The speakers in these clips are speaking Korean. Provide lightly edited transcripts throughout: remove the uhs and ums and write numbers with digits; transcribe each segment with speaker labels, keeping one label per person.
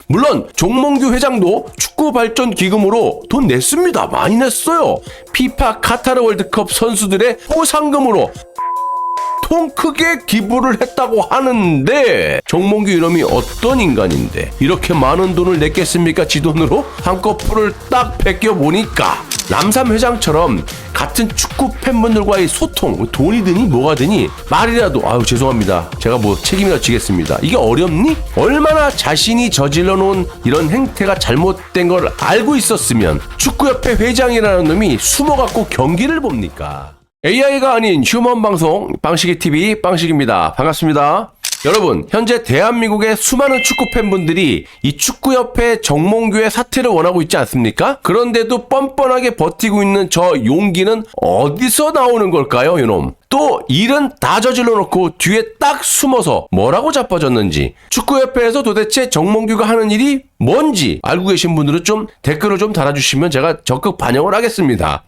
Speaker 1: 물론 정몽규 회장도 축구 발전 기금으로 돈 냈습니다. 많이 냈어요. 피파 카타르 월드컵 선수들의 포상금으로 통 크게 기부를 했다고 하는데, 정몽규 이놈이 어떤 인간인데 이렇게 많은 돈을 냈겠습니까? 지 돈으로? 한꺼풀을 딱 베껴보니까 람삼 회장처럼 같은 축구 팬분들과의 소통, 돈이 드니 뭐가 드니 말이라도 아유 죄송합니다, 제가 뭐 책임이라 지겠습니다, 이게 어렵니? 얼마나 자신이 저질러 놓은 이런 행태가 잘못된 걸 알고 있었으면 축구협회 회장이라는 놈이 숨어갖고 경기를 봅니까? AI가 아닌 휴먼 방송 빵식이 TV 빵식입니다. 반갑습니다. 여러분, 현재 대한민국의 수많은 축구 팬분들이 이 축구협회 정몽규의 사퇴를 원하고 있지 않습니까? 그런데도 뻔뻔하게 버티고 있는 저 용기는 어디서 나오는 걸까요, 이놈? 또 일은 다 저질러 놓고 뒤에 딱 숨어서 뭐라고 자빠졌는지, 축구협회에서 도대체 정몽규가 하는 일이 뭔지 알고 계신 분들은 좀 댓글을 좀 달아주시면 제가 적극 반영을 하겠습니다.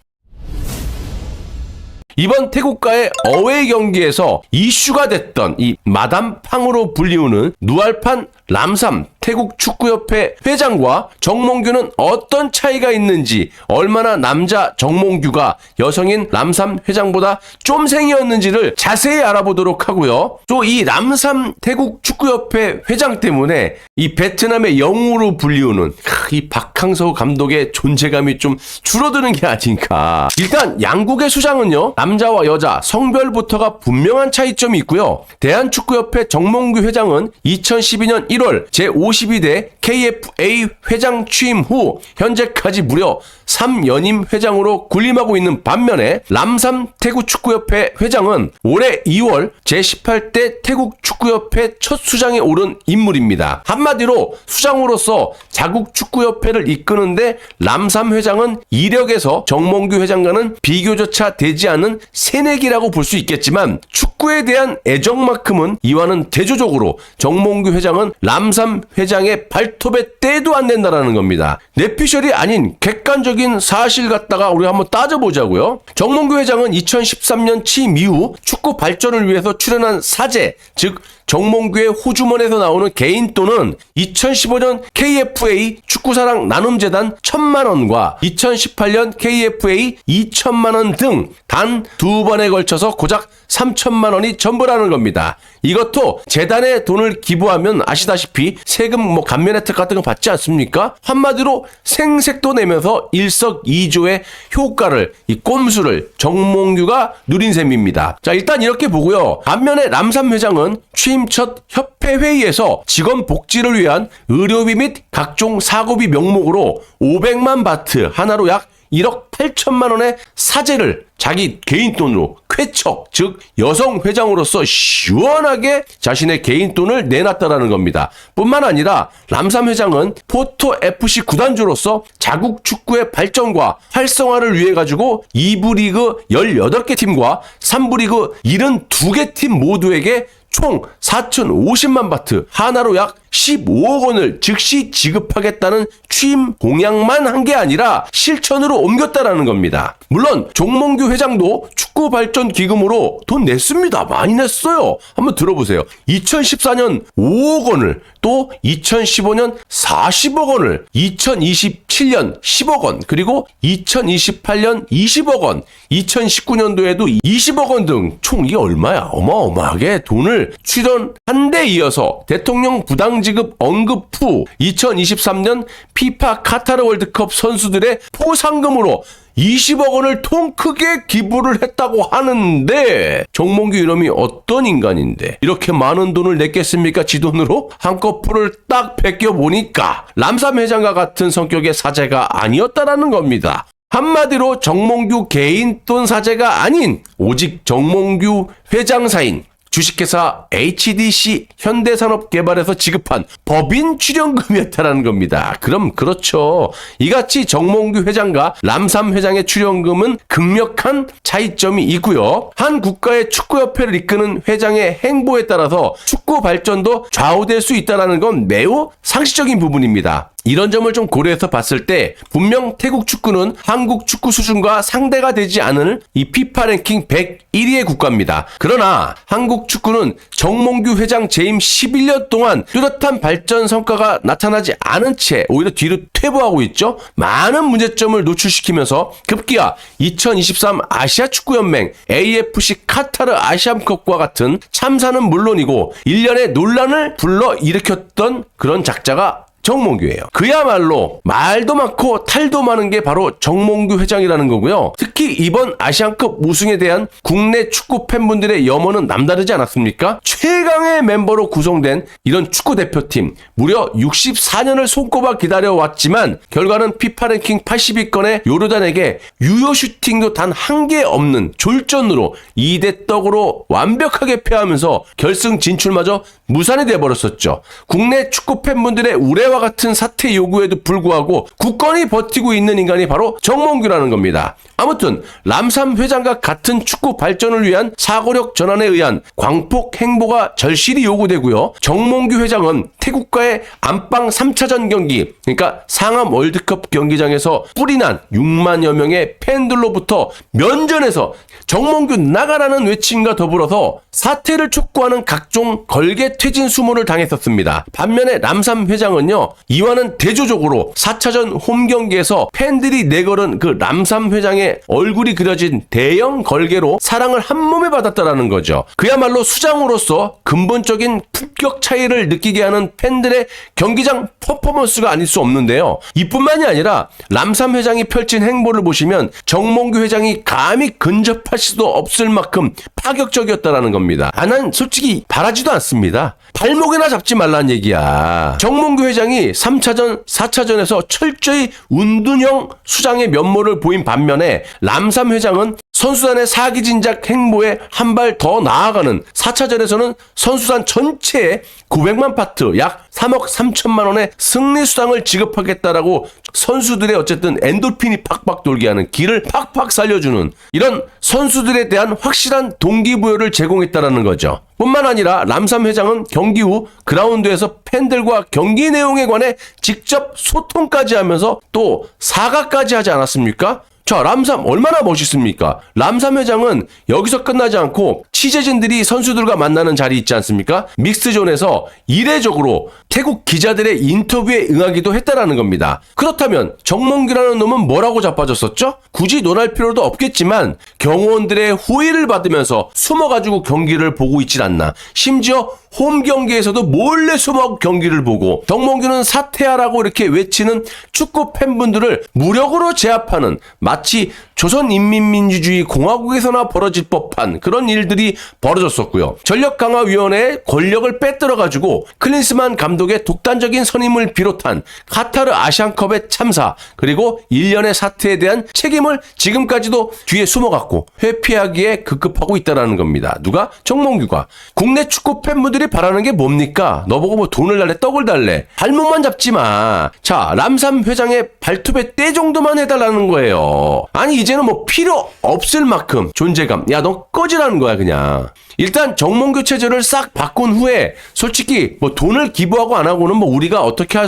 Speaker 1: 이번 태국과의 어웨이 경기에서 이슈가 됐던 이 마담팡으로 불리우는 누알판 람삼 태국 축구협회 회장과 정몽규는 어떤 차이가 있는지, 얼마나 남자 정몽규가 여성인 람삼 회장보다 쫌생이었는지를 자세히 알아보도록 하고요. 또 이 람삼 태국 축구협회 회장 때문에 이 베트남의 영웅으로 불리우는 이 박항서 감독의 존재감이 좀 줄어드는 게 아닌가. 일단 양국의 수장은요, 남자와 여자 성별부터가 분명한 차이점이 있고요. 대한축구협회 정몽규 회장은 2012년 1월 제52대 KFA 회장 취임 후 현재까지 무려 3연임 회장으로 군림하고 있는 반면에 람삼 태국축구협회 회장은 올해 2월 제18대 태국축구협회 첫 수장에 오른 인물입니다. 한마디로 수장으로서 자국축구협회를 이끄는데 람삼 회장은 이력에서 정몽규 회장과는 비교조차 되지 않은 새내기라고 볼 수 있겠지만, 축구에 대한 애정만큼은 이와는 대조적으로 정몽규 회장은 람삼 회장의 발톱에 때도 안 된다라는 겁니다. 내피셜이 아닌 객관적인 사실 갖다가 우리 한번 따져보자고요. 정몽규 회장은 2013년 취임 이후 축구 발전을 위해서 출연한 사제, 즉 정몽규의 호주머니에서 나오는 개인 돈은 2015년 KFA 축구사랑 나눔재단 1,000만원과 2018년 KFA 2,000만원 등 단 2번에 걸쳐서 고작 3,000만원이 전부라는 겁니다. 이것도 재단에 돈을 기부하면 아시다시피 세금 감면 혜택 같은 거 받지 않습니까? 한마디로 생색도 내면서 일석이조의 효과를, 이 꼼수를 정몽규가 누린 셈입니다. 자, 일단 이렇게 보고요. 반면에 람삼 회장은 취임 첫 협회 회의에서 직원 복지를 위한 의료비 및 각종 사고비 명목으로 500만 바트, 하나로 약 1억 8천만 원의 사재를 자기 개인 돈으로 쾌척, 즉 여성 회장으로서 시원하게 자신의 개인 돈을 내놨다라는 겁니다. 뿐만 아니라 람삼 회장은 포토 FC 구단주로서 자국 축구의 발전과 활성화를 위해 가지고 2부 리그 18개 팀과 3부 리그 72개 팀 모두에게 총 4,050만 바트, 하나로 약 15억 원을 즉시 지급하겠다는 취임 공약만 한 게 아니라 실천으로 옮겼다라는 겁니다. 물론 정몽규 회장도 축구 발전 기금으로 돈 냈습니다. 많이 냈어요. 한번 들어보세요. 2014년 5억 원을, 또 2015년 40억 원을, 2027년 10억 원, 그리고 2028년 20억 원, 2019년도에도 20억 원 등 총 이게 얼마야? 어마어마하게 돈을 출연한 데 이어서 대통령 부당지급 언급 후 2023년 피파 카타르 월드컵 선수들의 포상금으로 20억 원을 통 크게 기부를 했다고 하는데, 정몽규 이놈이 어떤 인간인데 이렇게 많은 돈을 냈겠습니까? 지 돈으로? 한꺼풀을 딱 베껴보니까 람삼 회장과 같은 성격의 사제가 아니었다라는 겁니다. 한마디로 정몽규 개인 돈 사제가 아닌 오직 정몽규 회장 사인 주식회사 HDC 현대산업개발에서 지급한 법인 출연금이었다는 겁니다. 그럼 그렇죠. 이같이 정몽규 회장과 람삼 회장의 출연금은 극명한 차이점이 있고요. 한 국가의 축구협회를 이끄는 회장의 행보에 따라서 축구 발전도 좌우될 수 있다는 건 매우 상식적인 부분입니다. 이런 점을 좀 고려해서 봤을 때 분명 태국 축구는 한국 축구 수준과 상대가 되지 않을 이 피파 랭킹 101위의 국가입니다. 그러나 한국 축구는 정몽규 회장 재임 11년 동안 뚜렷한 발전 성과가 나타나지 않은 채 오히려 뒤로 퇴보하고 있죠. 많은 문제점을 노출시키면서 급기야 2023 아시아 축구연맹 AFC 카타르 아시안컵과 같은 참사는 물론이고 일련의 논란을 불러일으켰던 그런 작자가 정몽규예요. 그야말로 말도 많고 탈도 많은 게 바로 정몽규 회장이라는 거고요. 특히 이번 아시안컵 우승에 대한 국내 축구 팬분들의 염원은 남다르지 않았습니까? 최강의 멤버로 구성된 이런 축구 대표팀 무려 64년을 손꼽아 기다려왔지만 결과는 피파 랭킹 80위권의 요르단에게 유효 슈팅도 단 한 개 없는 졸전으로 2대 떡으로 완벽하게 패하면서 결승 진출마저 무산이 돼버렸었죠. 국내 축구 팬분들의 우레와 같은 사태 요구에도 불구하고 굳건히 버티고 있는 인간이 바로 정몽규라는 겁니다. 아무튼 람삼 회장과 같은 축구 발전을 위한 사고력 전환에 의한 광폭 행보가 절실히 요구되고요. 정몽규 회장은 태국과의 안방 3차전 경기, 그러니까 상암 월드컵 경기장에서 뿔이난 6만여 명의 팬들로부터 면전에서 정몽규 나가라는 외침과 더불어서 사퇴를 촉구하는 각종 걸개 퇴진 수모를 당했었습니다. 반면에 람삼 회장은요, 이와는 대조적으로 4차전 홈 경기에서 팬들이 내걸은 그 람삼 회장의 얼굴이 그려진 대형 걸개로 사랑을 한 몸에 받았다라는 거죠. 그야말로 수장으로서 근본적인 품격 차이를 느끼게 하는 팬들의 경기장 퍼포먼스가 아닐 수 없는데요. 이뿐만이 아니라 람삼 회장이 펼친 행보를 보시면 정몽규 회장이 감히 근접할 수도 없을 만큼 파격적이었다라는 겁니다. 난 솔직히 바라지도 않습니다. 발목이나 잡지 말라는 얘기야. 정몽규 회장이 3차전, 4차전에서 철저히 운둔형 수장의 면모를 보인 반면에 람삼 회장은 선수단의 사기진작 행보에 한 발 더 나아가는 4차전에서는 선수단 전체에 900만 파트 약 3억 3천만 원의 승리 수당을 지급하겠다라고 선수들의 어쨌든 엔돌핀이 팍팍 돌게 하는 기를 팍팍 살려주는 이런 선수들에 대한 확실한 동기부여를 제공했다라는 거죠. 뿐만 아니라 람삼 회장은 경기 후 그라운드에서 팬들과 경기 내용에 관해 직접 소통까지 하면서 또 사과까지 하지 않았습니까? 자, 람삼 얼마나 멋있습니까? 람삼 회장은 여기서 끝나지 않고 취재진들이 선수들과 만나는 자리 있지 않습니까? 믹스존에서 이례적으로 태국 기자들의 인터뷰에 응하기도 했다라는 겁니다. 그렇다면 정몽규라는 놈은 뭐라고 자빠졌었죠? 굳이 논할 필요도 없겠지만 경호원들의 호의를 받으면서 숨어가지고 경기를 보고 있질 않나. 심지어 홈 경기에서도 몰래 숨어 경기를 보고 정몽규는 사퇴하라고 이렇게 외치는 축구 팬분들을 무력으로 제압하는 마치 조선인민민주주의 공화국에서나 벌어질 법한 그런 일들이 벌어졌었고요. 전력강화위원회의 권력을 빼들어가지고 클린스만 감독의 독단적인 선임을 비롯한 카타르 아시안컵의 참사 그리고 일련의 사태에 대한 책임을 지금까지도 뒤에 숨어갖고 회피하기에 급급하고 있다는 겁니다. 누가? 정몽규가. 국내 축구 팬분들이 바라는 게 뭡니까? 너보고 뭐 돈을 달래 떡을 달래 발목만 잡지 마. 자, 람삼 회장의 발톱의 때 정도만 해달라는 거예요. 아니 이제는 뭐 필요 없을 만큼 존재감. 야, 너 꺼지라는 거야 그냥. 일단 정몽규 체제를 싹 바꾼 후에 솔직히 뭐 돈을 기부하고 안 하고는 뭐 우리가 어떻게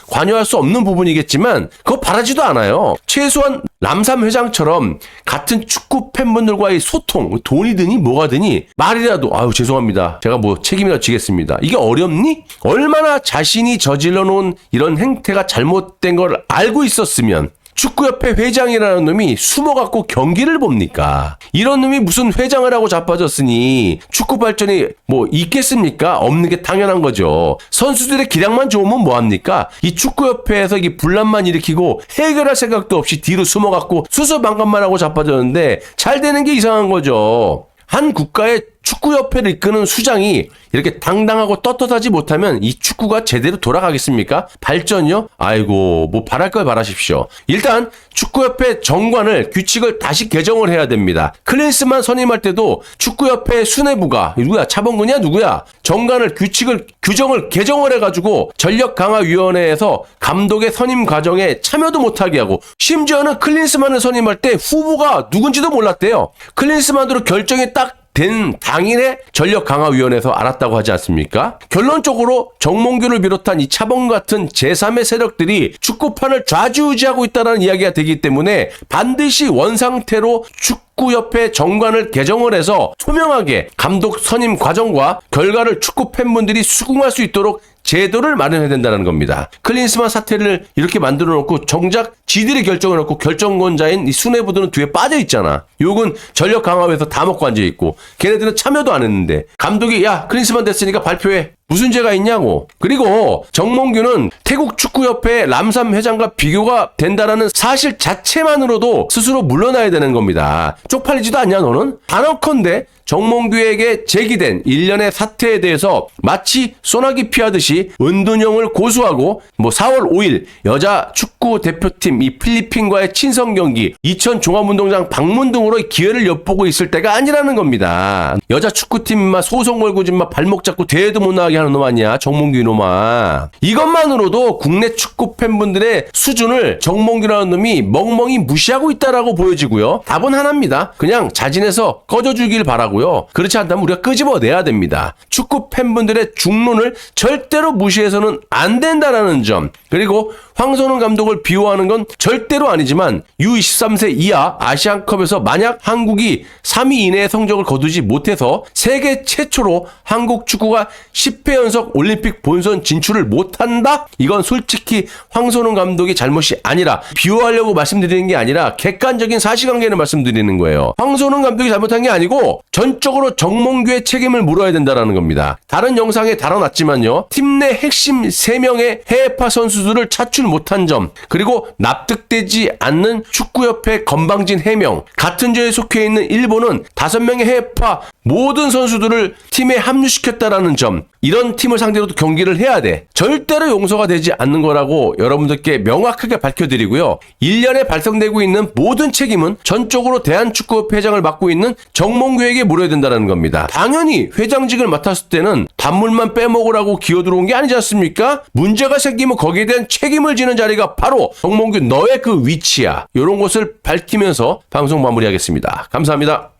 Speaker 1: 관여할 수 없는 부분이겠지만 그거 바라지도 않아요. 최소한 람삼 회장처럼 같은 축구 팬분들과의 소통, 돈이 드니 뭐가 드니 말이라도 아유 죄송합니다. 제가 뭐 책임이라 지겠습니다. 이게 어렵니? 얼마나 자신이 저질러 놓은 이런 행태가 잘못된 걸 알고 있었으면 축구협회 회장이라는 놈이 숨어갖고 경기를 봅니까? 이런 놈이 무슨 회장을 하고 자빠졌으니 축구 발전이 뭐 있겠습니까? 없는 게 당연한 거죠. 선수들의 기량만 좋으면 뭐합니까? 이 축구협회에서 이 분란만 일으키고 해결할 생각도 없이 뒤로 숨어갖고 수수방관만 하고 자빠졌는데 잘 되는 게 이상한 거죠. 한 국가의 축구협회를 이끄는 수장이 이렇게 당당하고 떳떳하지 못하면 이 축구가 제대로 돌아가겠습니까? 발전이요? 아이고 뭐 바랄 걸 바라십시오. 일단 축구협회 정관을 규칙을 다시 개정을 해야 됩니다. 클린스만 선임할 때도 축구협회 수뇌부가 누구야? 차범근이야? 누구야? 정관을 규정을 개정을 해가지고 전력강화위원회에서 감독의 선임 과정에 참여도 못하게 하고 심지어는 클린스만을 선임할 때 후보가 누군지도 몰랐대요. 클린스만으로 결정이 딱 된 당일에 전력강화위원회에서 알았다고 하지 않습니까? 결론적으로 정몽규를 비롯한 이 차범 같은 제3의 세력들이 축구판을 좌지우지하고 있다는 이야기가 되기 때문에 반드시 원상태로 축구협회 정관을 개정을 해서 투명하게 감독 선임 과정과 결과를 축구 팬분들이 수긍할 수 있도록 제도를 마련해야 된다는 겁니다. 클린스만 사태를 이렇게 만들어 놓고 정작 지들이 결정을 해놓고 결정권자인 이 수뇌부들은 뒤에 빠져 있잖아. 욕은 전력 강화회에서 다 먹고 앉아 있고 걔네들은 참여도 안 했는데 감독이 야 클린스만 됐으니까 발표해. 무슨 죄가 있냐고. 그리고 정몽규는 태국 축구협회 람삼 회장과 비교가 된다라는 사실 자체만으로도 스스로 물러나야 되는 겁니다. 쪽팔리지도 않냐 너는? 단언컨대 정몽규에게 제기된 일련의 사태에 대해서 마치 소나기 피하듯이 은둔형을 고수하고 4월 5일 여자 축구 대표팀 이 필리핀과의 친선 경기, 이천 종합운동장 방문 등으로 기회를 엿보고 있을 때가 아니라는 겁니다. 여자 축구팀 소송 걸고 발목 잡고 대회도 못 나가게 하는 놈 아니야 정몽규 놈아. 이것만으로도 국내 축구 팬분들의 수준을 정몽규라는 놈이 멍멍이 무시하고 있다라고 보여지고요. 답은 하나입니다. 그냥 자진해서 꺼져주길 바라고. 그렇지 않다면 우리가 끄집어내야 됩니다. 축구 팬분들의 중론을 절대로 무시해서는 안 된다라는 점. 그리고 황선홍 감독을 비호하는 건 절대로 아니지만 U23세 이하 아시안컵에서 만약 한국이 3위 이내의 성적을 거두지 못해서 세계 최초로 한국 축구가 10회 연속 올림픽 본선 진출을 못한다? 이건 솔직히 황선홍 감독이 잘못이 아니라 비호하려고 말씀드리는 게 아니라 객관적인 사실관계를 말씀드리는 거예요. 황선홍 감독이 잘못한 게 아니고 전적으로 정몽규의 책임을 물어야 된다는 겁니다. 다른 영상에 다뤄놨지만요. 팀 내 핵심 3명의 해외파 선수들을 차출 못한 점, 그리고 납득되지 않는 축구협회 건방진 해명, 같은 조에 속해 있는 일본은 5명의 해외파 모든 선수들을 팀에 합류시켰다라는 점, 이런 팀을 상대로도 경기를 해야 돼. 절대로 용서가 되지 않는 거라고 여러분들께 명확하게 밝혀드리고요. 1년에 발생되고 있는 모든 책임은 전적으로 대한축구협회 회장을 맡고 있는 정몽규에게 물어야 된다는 겁니다. 당연히 회장직을 맡았을 때는 단물만 빼먹으라고 기어들어온 게 아니지 않습니까? 문제가 생기면 거기에 대한 책임을 지는 자리가 바로 정몽규 너의 그 위치야. 이런 것을 밝히면서 방송 마무리하겠습니다. 감사합니다.